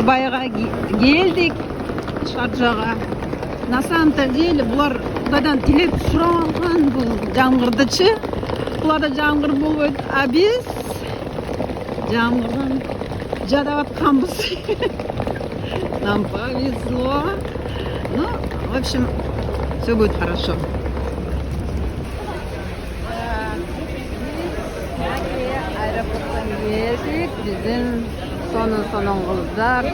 Dubai'ga geldik. Şarja'ga. На деле bular Құдайдан тілеп сұраған бұл жаңғырдычы. Бұларда жаңғыр болып, а біз жаңғырдан жадап атқанбыз. Нам повезло. Ну, в общем, все будет хорошо. Aeroporttan geldik. Bizim sonun kızlar.